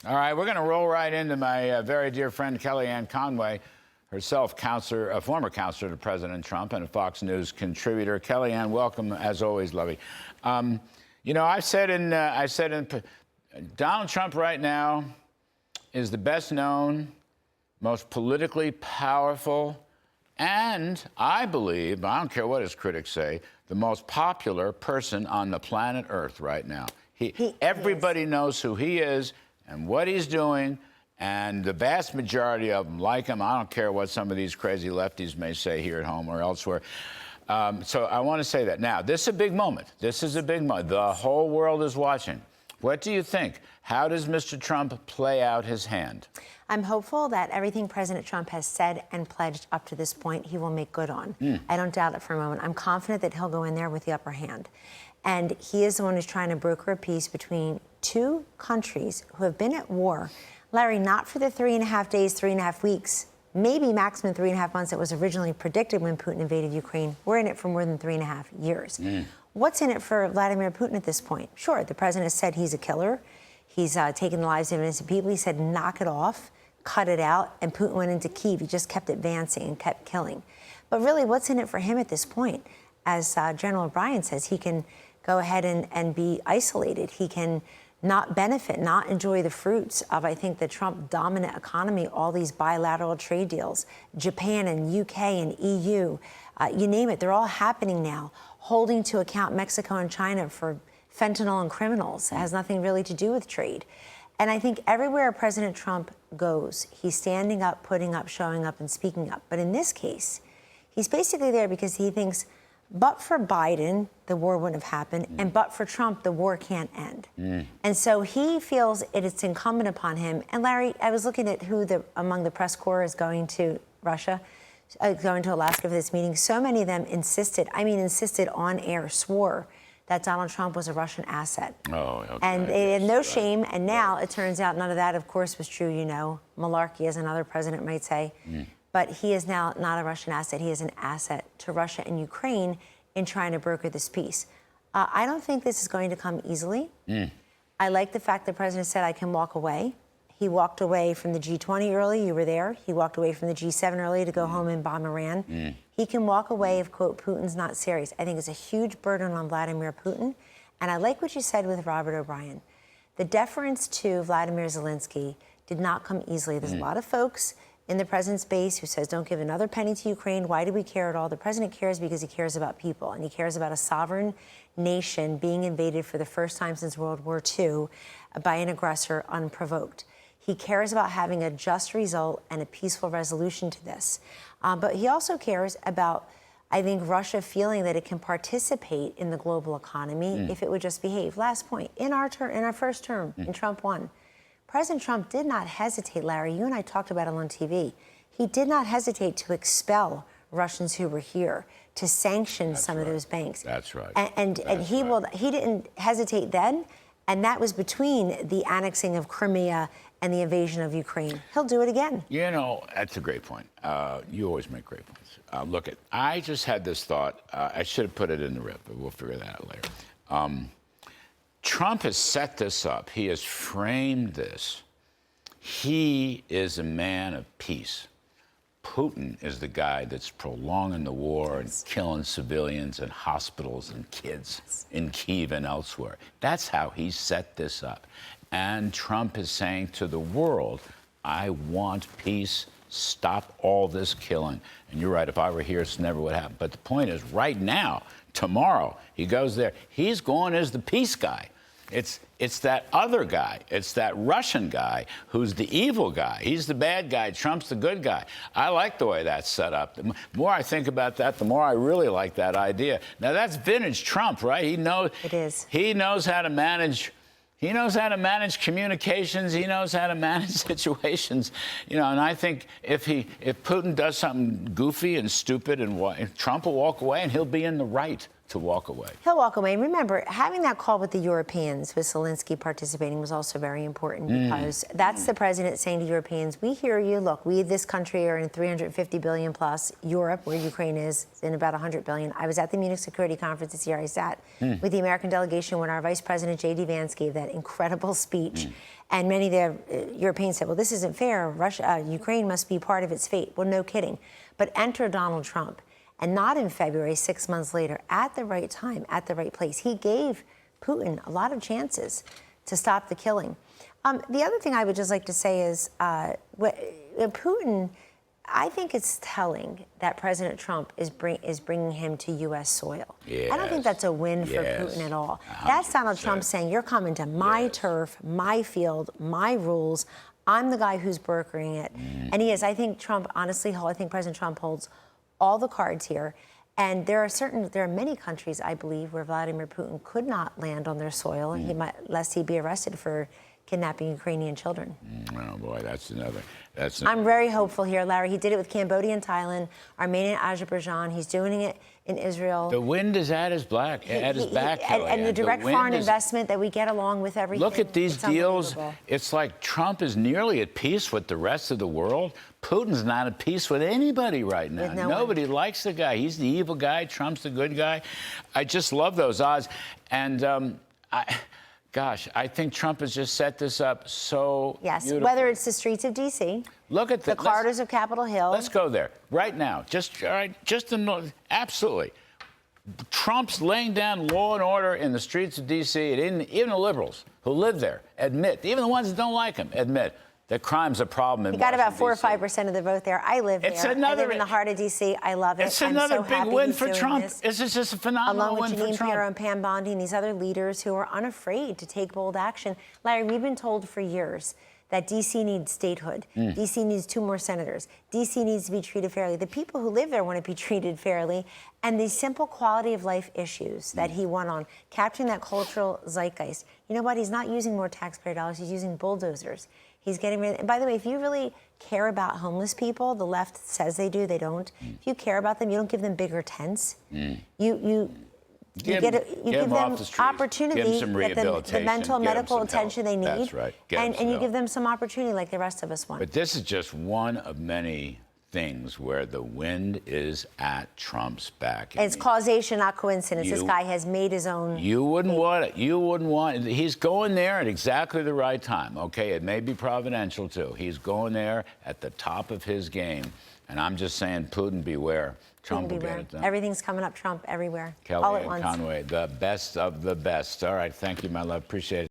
All right, we're going to roll right into my very dear friend Kellyanne Conway, herself former counselor to President Trump and a Fox News contributor. Kellyanne, welcome as always, lovey. I said Donald Trump right now is the best known, most politically powerful, and I believe, I don't care what his critics say, the most popular person on the planet Earth right now. Everybody knows who he is and what he's doing, and the vast majority of them like him. I don't care what some of these crazy lefties may say here at home or elsewhere. So I want to say that. Now, this is a big moment. This is a big moment. The whole world is watching. What do you think? How does Mr. Trump play out his hand? I'm hopeful that everything President Trump has said and pledged up to this point, he will make good on. I don't doubt it for a moment. I'm confident that he'll go in there with the upper hand. And he is the one who's trying to broker a peace between two countries who have been at war, Larry, not for the 3.5 days, 3.5 weeks, maybe maximum 3.5 months that was originally predicted when Putin invaded Ukraine. We're in it for more than 3.5 years. What's in it for Vladimir Putin at this point? Sure, the president has said he's a killer. He's taken the lives of innocent people. He said, knock it off, cut it out. And Putin went into Kyiv. He just kept advancing and kept killing. But really, what's in it for him at this point? As General O'Brien says, he can go ahead and be isolated. He can not benefit, not enjoy the fruits of, I think, the Trump dominant economy, all these bilateral trade deals, Japan and UK and EU, you name it, they're all happening now, holding to account Mexico and China for fentanyl and criminals. It has nothing really to do with trade. And I think everywhere President Trump goes, he's standing up, putting up, showing up, and speaking up. But in this case, he's basically there because he thinks, but for Biden, the war wouldn't have happened, and but for Trump, the war can't end. And so he feels it's incumbent upon him. And Larry, I was looking at who among the press corps is going to Russia, going to Alaska for this meeting. So many of them insisted on air, swore that Donald Trump was a Russian asset. Oh, okay. And they had no shame. And now it turns out none of that, of course, was true. Malarkey, as another president might say. But he is now not a Russian asset. He is an asset to Russia and Ukraine in trying to broker this peace. I don't think this is going to come easily. I like the fact that the president said, I can walk away. He walked away from the G20 early. You were there. He walked away from the G7 early to go home and bomb Iran. He can walk away if, quote, Putin's not serious. I think it's a huge burden on Vladimir Putin. And I like what you said with Robert O'Brien. The deference to Vladimir Zelensky did not come easily. There's a lot of folks in the president's base who says, don't give another penny to Ukraine. Why do we care at all? The president cares because he cares about people, and he cares about a sovereign nation being invaded for the first time since World War II by an aggressor unprovoked. He cares about having a just result and a peaceful resolution to this. But he also cares about, I think, Russia feeling that it can participate in the global economy if it would just behave. Last point, in our first term, in Trump 1, President Trump did not hesitate, Larry. You and I talked about it on TV. He did not hesitate to expel Russians who were here, to sanction some of those banks. That's right. And he didn't hesitate then, and that was between the annexing of Crimea and the invasion of Ukraine. He'll do it again. That's a great point. You always make great points. I just had this thought. I should have put it in the rip, but we'll figure that out later. Trump has set this up. He has framed this. He is a man of peace. Putin is the guy that's prolonging the war and killing civilians and hospitals and kids in Kyiv and elsewhere. That's how he set this up. And Trump is saying to the world, I want peace. Stop all this killing. And you're right, if I were here, this never would happen. But the point is, right now, tomorrow, he goes there. He's going as the peace guy. It's that other guy. It's that Russian guy who's the evil guy. He's the bad guy. Trump's the good guy. I like the way that's set up. The more I think about that, the more I really like that idea. Now, that's vintage Trump, right? He knows. It is. He knows how to manage. He knows how to manage communications. He knows how to manage situations, and I think if Putin does something goofy and stupid, and Trump will walk away and he'll be in the right. to walk away. He'll walk away. And remember, having that call with the Europeans, with Zelensky participating, was also very important because that's the president saying to Europeans, we hear you. Look, we, this country, are in 350 billion plus. Europe, where Ukraine is in about 100 billion. I was at the Munich Security Conference this year. I sat with the American delegation when our Vice President, J.D. Vance, gave that incredible speech. And many of the Europeans said, well, this isn't fair. Ukraine must be part of its fate. Well, no kidding. But enter Donald Trump. And not in February, 6 months later, at the right time, at the right place. He gave Putin a lot of chances to stop the killing. The other thing I would just like to say is Putin, I think it's telling that President Trump is bringing him to U.S. soil. Yes. I don't think that's a win for Putin at all. 100%. That's Donald Trump saying, you're coming to my turf, my field, my rules. I'm the guy who's brokering it. And he is. I think Trump, honestly, I think President Trump holds all the cards here. And there are many countries, I believe, where Vladimir Putin could not land on their soil, lest he be arrested for kidnapping Ukrainian children. Oh boy, that's another. I'm very hopeful here, Larry. He did it with Cambodia and Thailand, Armenia and Azerbaijan. He's doing it in Israel. The wind is at his back, and the direct foreign investment that we get along with everything. Look at these deals. It's like Trump is nearly at peace with the rest of the world. Putin's not at peace with anybody right now. Nobody likes the guy. He's the evil guy. Trump's the good guy. I just love those odds. And gosh, I think Trump has just set this up so beautifully. Whether it's the streets of D.C., look at the corridors of Capitol Hill. Let's go there right now. Absolutely. Trump's laying down law and order in the streets of D.C. and even the liberals who live there admit, even the ones that don't like him, admit that crime's a problem in Washington, He got about 4 or 5% of the vote there. I live there. I live in the heart of D.C. I love it. It's another big win for Trump. This is just a phenomenal win for Trump. Along with Janine Pirro and Pam Bondi and these other leaders who are unafraid to take bold action. Larry, we've been told for years that D.C. needs statehood. D.C. needs 2 more senators. D.C. needs to be treated fairly. The people who live there want to be treated fairly. And these simple quality of life issues that he won on, capturing that cultural zeitgeist. You know what? He's not using more taxpayer dollars. He's using bulldozers. He's getting rid of, and by the way, if you really care about homeless people, the left says they do, they don't. If you care about them, you don't give them bigger tents. You give them opportunity, the mental, medical attention they need. That's right. And you give them some opportunity like the rest of us want. But this is just one of many things where the wind is at Trump's back. And it's causation, not coincidence. This guy has made his own. You wouldn't want it. You wouldn't want it. He's going there at exactly the right time. Okay, it may be providential too. He's going there at the top of his game. And I'm just saying, Putin, beware. Trump will get it done. Everything's coming up Trump everywhere. Kellyanne all at once. Conway, the best of the best. All right, thank you, my love. Appreciate it.